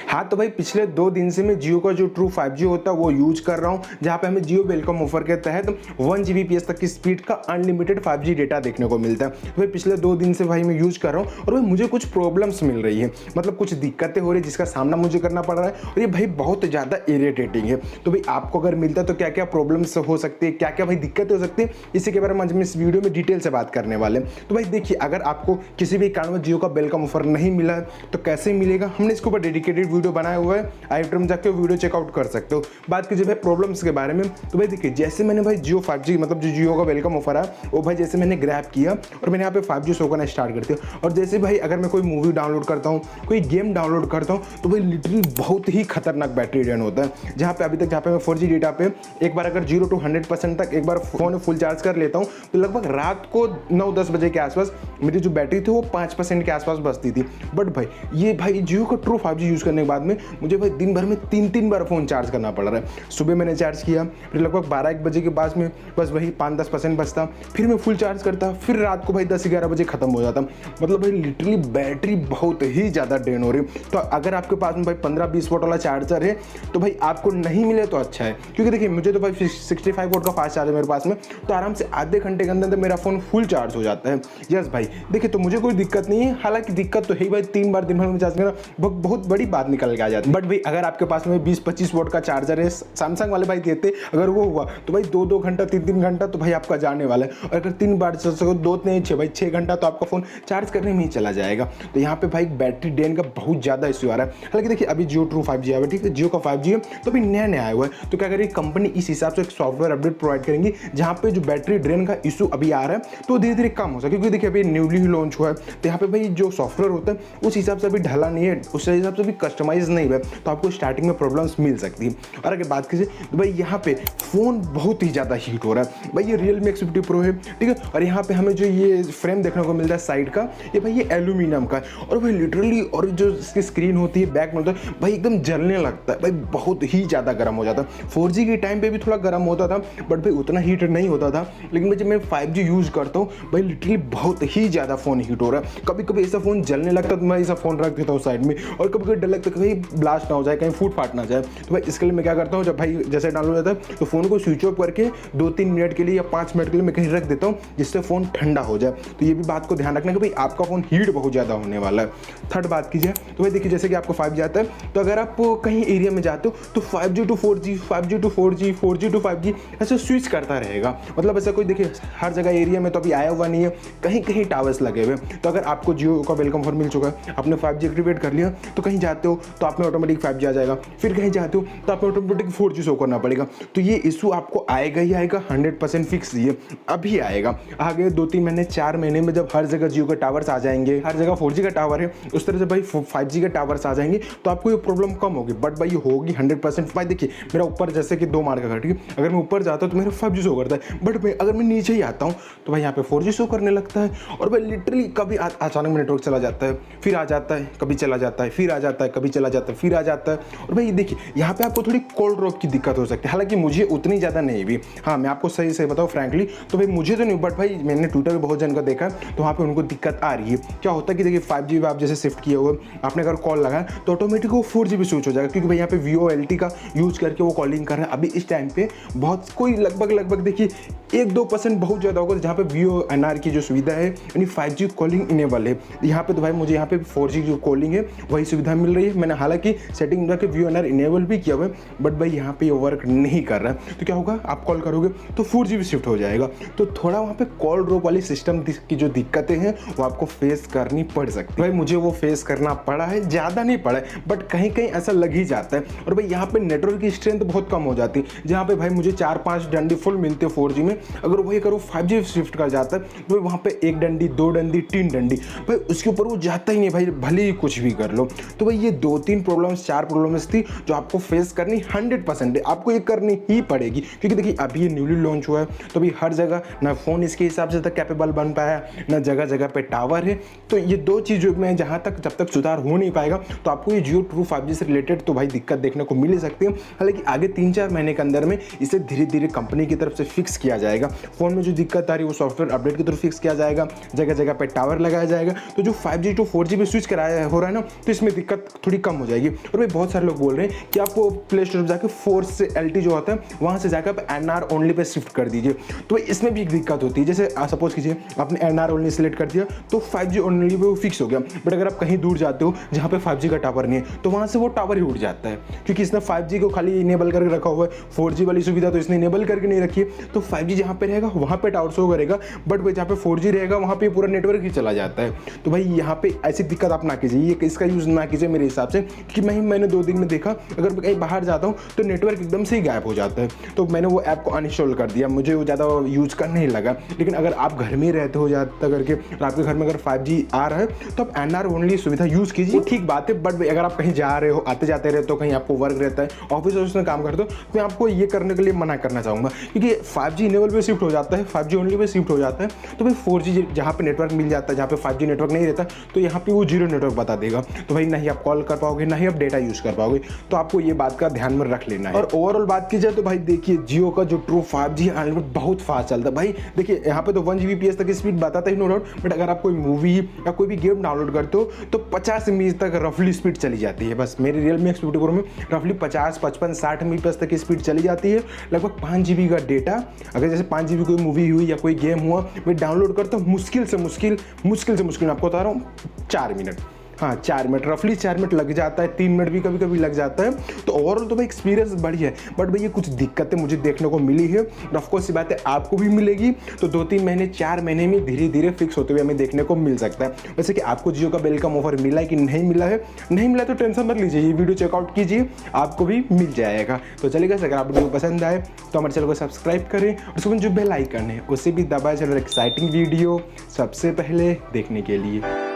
हाँ तो भाई पिछले 2 दिन से मैं जियो का जो ट्रू 5G होता है वो यूज कर रहा हूँ, जहाँ पे हमें जियो वेलकम ऑफर के तहत 1 Gbps तक की स्पीड का अनलिमिटेड 5G डेटा देखने को मिलता है। तो भाई पिछले 2 दिन से भाई मैं यूज कर रहा हूँ और भाई मुझे कुछ प्रॉब्लम्स मिल रही है, मतलब कुछ दिक्कतें हो रही है जिसका सामना मुझे करना पड़ रहा है और ये भाई बहुत ज़्यादा इरिटेटिंग है। तो भाई आपको अगर मिलता है तो क्या क्या प्रॉब्लम्स हो सकती है, क्या क्या भाई दिक्कतें हो सकती है, इसी के बारे में आज हम इस वीडियो में डिटेल से बात करने वाले हैं। तो भाई देखिए, अगर आपको किसी भी कारण में जियो का वेलकम ऑफर नहीं मिला है तो कैसे मिलेगा, हमने इसके ऊपर डेडिकेटेड वीडियो बनाया हुआ है, आई बटन में जाकर वीडियो चेकआउट कर सकते हो। बात कीजिए भाई प्रॉब्लम्स के बारे में, तो भाई देखिए जैसे मैंने भाई जियो 5G मतलब जो जियो का वेलकम ऑफर है वो भाई जैसे मैंने ग्रैब किया और मैंने यहाँ पे 5G शो करना स्टार्ट कर दिया। और जैसे भाई अगर मैं कोई मूवी डाउनलोड करता हूँ, कोई गेम डाउनलोड करता हूँ, तो भाई लिटरली बहुत ही खतरनाक बैटरी ड्रेन होता है। जहाँ पे अभी तक जहाँ पे मैं 4G डेटा पे एक बार अगर 0 to 100% तक एक बार फोन फुल चार्ज कर लेता हूँ तो लगभग रात को 9-10 बजे के आसपास मेरी जो बैटरी थी वो 5% के आसपास बचती थी। बट भाई ये भाई जियो का ट्रू 5G यूज़ करने के बाद में मुझे भाई दिन भर में 3-3 बार फ़ोन चार्ज करना पड़ रहा है। सुबह मैंने चार्ज किया, फिर लगभग 12-1 बजे के पास में बस वही 5-10% बचता, फिर मैं फुल चार्ज करता, फिर रात को भाई 10-11 बजे ख़त्म हो जाता। मतलब भाई लिटरली बैटरी बहुत ही ज़्यादा ड्रेन हो रही है। तो अगर आपके पास में भाई 15-20 वोट वाला चार्जर है तो भाई आपको नहीं मिले तो अच्छा है, क्योंकि देखिए मुझे तो भाई 65 वोट का फास्ट चार्जर मेरे पास में, तो आराम से आधे घंटे के अंदर मेरा फ़ोन फुल चार्ज हो जाता है। यस भाई देखिए, तो मुझे कोई दिक्कत नहीं है, हालांकि दिक्कत तो है भाई 3 बार दिन भर में चार्ज करना बहुत बड़ी बात निकल के आ जाती है। बट भाई अगर आपके पास में 20-25 वोट का चार्जर है, सैमसंग वाले भाई देते, अगर वो हुआ तो भाई 2-2 घंटा 3-3 घंटा तो भाई आपका जाने वाला है। और अगर 3 बार चल सको 2 नहीं 6 भाई 6 घंटा तो आपका फ़ोन चार्ज करने में ही चला जाएगा। तो यहाँ पे भाई बैटरी ड्रेन का बहुत ज़्यादा इश्यू आ रहा है। हालांकि देखिए अभी जियो ट्रू 5G आया है, ठीक है, जियो का 5G है तो अभी नया आया हुआ है। तो क्या करेगी कंपनी इस हिसाब से एक सॉफ्टवेयर अपडेट प्रोवाइड करेंगी जहाँ पे जो बैटरी ड्रेन का इशू अभी आ रहा है तो धीरे धीरे कम हो सके, क्योंकि देखिए अभी न्यूली लॉन्च हुआ है तो यहाँ पे भाई जो सॉफ्टवेयर होता है उस हिसाब से अभी ढला नहीं है, उस हिसाब से भी कस्टमाइज नहीं है, तो आपको स्टार्टिंग में प्रॉब्लम्स मिल सकती है। और अगर बात कीजिए तो भाई यहाँ पे फ़ोन बहुत ही ज़्यादा हीट हो रहा है। भाई ये Realme X50 Pro है, ठीक है, और यहाँ पे हमें जो ये फ्रेम देखने को मिलता है साइड का, ये भाई ये एल्यूमिनियम का है और भाई लिटरली, और जो इसकी स्क्रीन होती है बैक में होता है भाई एकदम जलने लगता है, भाई बहुत ही ज़्यादा गर्म हो जाता है। 4G के टाइम पे भी थोड़ा गर्म होता था बट भाई उतना हीट नहीं होता था, लेकिन जब मैं 5G यूज़ करता हूँ भाई लिटरली बहुत ही ज़्यादा फ़ोन हीट हो रहा है। कभी कभी ऐसा फ़ोन जलने लगता तो मैं ऐसा फ़ोन रख देता हूँ साइड में, और कभी कभी डर लगता है कहीं ब्लास्ट ना हो जाए, कहीं फूट फाट ना जाए। तो भाई इसके लिए मैं क्या करता हूँ, जब भाई जैसे डाउनलोड होता है तो फ़ोन को स्विच ऑफ करके 2-3 मिनट के लिए या 5 मिनट के लिए मैं कहीं रख देता हूँ जिससे फ़ोन ठंडा हो जाए। तो ये भी बात को ध्यान रखना कि भाई आपका फ़ोन हीट बहुत ज़्यादा होने वाला है। थर्ड बात कीजिए तो भाई देखिए जैसे कि आपको 5G आता है तो अगर आप कहीं एरिया में जाते हो तो 5G to 4G 5G to 4G 4G to 5G ऐसे स्विच करता रहेगा। मतलब ऐसा कोई देखिए हर जगह एरिया में तो अभी आया हुआ नहीं है, कहीं कहीं टावर्स लगे हुए। तो अगर आपको जियो का वेलकम ऑफर मिल चुका है, आपने 5G एक्टिवेट कर लिया, तो कहीं जाते हो तो आप में ऑटोमेटिक 5G आ जाएगा, फिर कहीं जाते हो तो आप में ऑटोमेटिक 4G शो करना पड़ेगा। तो ये इशू आपको आएगा ही आएगा, 100% फिक्स, ये अभी आएगा। आगे 2-3 महीने 4 महीने में जब हर जगह जियो के टावर्स आ जाएंगे, हर जगह 4G का टावर है, उस तरह से भाई 5G के टावर्स आ जाएंगे तो आपको ये प्रॉब्लम कम होगी। बट भाई ये होगी 100%। भाई देखिए मेरा ऊपर जैसे कि 2 मार्क का घर, ठीक है, अगर मैं ऊपर जाता हूँ तो मेरा 5G शो करता है, बट अगर मैं नीचे ही आता हूँ तो भाई यहाँ पे 4G शो करने लगता है। और भाई लिटरली कभी अचानक में नेटवर्क चला जाता है, फिर आ जाता है, कभी चला जाता है, फिर आ जाता है, कभी चला जाता है, फिर आ जाता है। और भाई देखिए यहाँ पे आपको थोड़ी कोल्ड ड्रॉप की दिक्कत हो सकती है, हालांकि मुझे उतनी ज़्यादा नहीं भी। हाँ मैं आपको सही से बताऊँ फ्रैंकली तो भाई मुझे तो नहीं, बट भाई मैंने ट्विटर पे बहुत जन का देखा तो वहाँ पे उनको दिक्कत आ रही है। क्या होता है कि देखिए 5G आप जैसे शिफ्ट किए हुए, आपने अगर कॉल लगाया तो ऑटोमेटिक वो 4G भी स्विच हो जाएगा, क्योंकि भाई यहाँ पे VoLTE का यूज़ करके वो कॉलिंग कर रहे हैं। अभी इस टाइम पे बहुत कोई लगभग देखिए 1-2% बहुत ज़्यादा होगा जहाँ पे VoNR की जो सुविधा है यानी 5G कॉलिंग इनेबल है। यहाँ पे तो भाई मुझे यहाँ पे 4G जो कॉलिंग है वही सुविधा मिल रही है। मैंने हालांकि सेटिंग में जाकर VoNR इनेबल भी किया हुआ है, बट भाई यहाँ पे ये वर्क नहीं कर रहा है। तो क्या होगा, आप कॉल करोगे तो 4G भी शिफ्ट हो जाएगा। तो थोड़ा वहाँ पे कॉल ड्रॉप वाली सिस्टम की जो दिक्कतें हैं वो आपको फेस करनी पड़ सकती है। भाई मुझे वो फेस करना पड़ा है, ज़्यादा नहीं पड़ा है बट कहीं कहीं ऐसा लग ही जाता है। और भाई यहाँ पे नेटवर्क की स्ट्रेंथ बहुत कम हो जाती है, जहाँ पे भाई मुझे 4-5 डंडी फुल मिलते हैं 4G में, अगर वही करो 5G शिफ्ट कर जाता है तो वहाँ पे 1 डंडी 2 डंडी 3 डंडी भाई उसके ऊपर वो जाता ही नहीं भाई, भले ही कुछ भी कर लो। तो भाई ये 2-3 प्रॉब्लम्स 4 प्रॉब्लम्स थी जो आपको फेस करनी 100% है, आपको ये करनी ही पड़ेगी, क्योंकि देखिए अभी ये न्यूली लॉन्च हुआ है तो भाई हर जगह ना फ़ोन इसके हिसाब से तक कैपेबल बन पाया, ना जगह जगह पे टावर है। तो ये 2 चीज़ों में जहाँ तक जब तक सुधार हो नहीं पाएगा तो आपको ये जियो ट्रू 5G से रिलेटेड तो भाई दिक्कत देखने को मिल ही सकती है। हालांकि आगे 3-4 महीने के अंदर में इसे धीरे धीरे कंपनी की तरफ से फिक्स किया जाएगा। फ़ोन में जो दिक्कत आ रही है वो सॉफ्टवेयर अपडेट की तरफ फिक्स किया जाएगा, जगह जगह पे टावर लगाया जाएगा। तो जो 5G to 4G पे स्विच कराया हो रहा है ना, तो इसमें दिक्कत थोड़ी कम हो जाएगी। और भाई बहुत सारे लोग बोल रहे हैं कि आपको प्ले स्टोर पर जाकर फोर्स से LT जो होता है वहाँ से जाकर आप NR ओनली पे शिफ्ट कर दीजिए। तो इसमें भी एक दिक्कत होती है, जैसे सपोज कीजिए आपने NR ओनली सेलेक्ट कर दिया तो 5G ओनली पे वो फिक्स हो गया, बट अगर आप कहीं दूर जाते हो जहाँ पे 5G का टावर नहीं है तो वहाँ से वो टावर ही उड़ जाता है, क्योंकि इसने 5G को खाली इनेबल करके रखा हुआ है। 4G वाली सुविधा तो इसने इनेबल करके नहीं रखी है, तो 5G जहाँ पे रहेगा वहाँ पे टावर शो करेगा, बट जहाँ पे 4G रहेगा वहाँ पे पूरा नेटवर्क ही चला जाता है। तो भाई यहाँ पे ऐसी दिक्कत आप ना कीजिए, ये इसका यूज़ ना कीजिए मेरे हिसाब से, कि मैंने 2 दिन में देखा अगर मैं कहीं बाहर जाता हूँ तो नेटवर्क एकदम से ही गायब हो जाता है। तो मैंने वो ऐप को अनइंस्टॉल कर दिया, मुझे वो ज़्यादा यूज़ करने ही लगा। लेकिन अगर आप घर में रहते हो ज़्यादा करके और आपके घर में अगर 5G आ रहा है तो आप NR ओनली सुविधा यूज़ कीजिए, ठीक बात है। बट अगर आप कहीं जा रहे हो, आते जाते रहते हो, कहीं आपको वर्क रहता है, ऑफिस में काम करते हो, तो मैं आपको ये करने के लिए मना करना चाहूँगा, क्योंकि 5G इनेबल पे शिफ्ट हो जाता है, 5G ओनली पे शिफ्ट हो जाता है। तो भाई 4G जहाँ पे नेटवर्क मिल जाता है, जहाँ पे 5G नेटवर्क नहीं रहता, तो यहाँ पे वो 0 नेटवर्क बता देगा। तो भाई ना ही आप कॉल कर पाओगे, ना ही आप डेटा यूज़ कर पाओगे। तो आपको ये बात का ध्यान में रख लेना है। और ओवरऑल बात की जाए तो भाई देखिए, जियो का जो ट्रू 5G अनलिमिटेड बहुत फास्ट चलता है भाई। देखिए यहाँ पे तो 1 Gbps तक स्पीड बताता ही नो डाउट, बट अगर आप कोई मूवी या कोई भी गेम डाउनलोड करते हो तो 50 MB तक रफली स्पीड चली जाती है। बस मेरे Realme X50 Pro में रफली 50, 55, 60 MB तक की स्पीड चली जाती है। लगभग 5 GB का डेटा, अगर जैसे 5 GB कोई मूवी हुई या कोई गेम हुआ मैं डाउनलोड करता हूँ, मुश्किल से मुश्किल आपको बता रहा हूँ 4 मिनट, हाँ 4 मिनट, रफली 4 मिनट लग जाता है, 3 मिनट भी कभी कभी लग जाता है। तो ओवरऑल तो भाई एक्सपीरियंस बढ़िया है, बट भैया कुछ दिक्कतें मुझे देखने को मिली है। ऑफकोर्स सी बात है आपको भी मिलेगी, तो 2-3 महीने 4 महीने में धीरे धीरे फिक्स होते हुए हमें देखने को मिल सकता है। वैसे कि आपको जियो का वेलकम ऑफर मिला है कि नहीं मिला है, नहीं मिला तो टेंशन मत लीजिए, ये वीडियो चेकआउट कीजिए, आपको भी मिल जाएगा। तो चलिए अगर आपको वीडियो पसंद आए तो हमारे चैनल को सब्सक्राइब करें और उसमें जो बेल आइकन है उसे भी दबाएं, चैनल एक्साइटिंग वीडियो सबसे पहले देखने के लिए।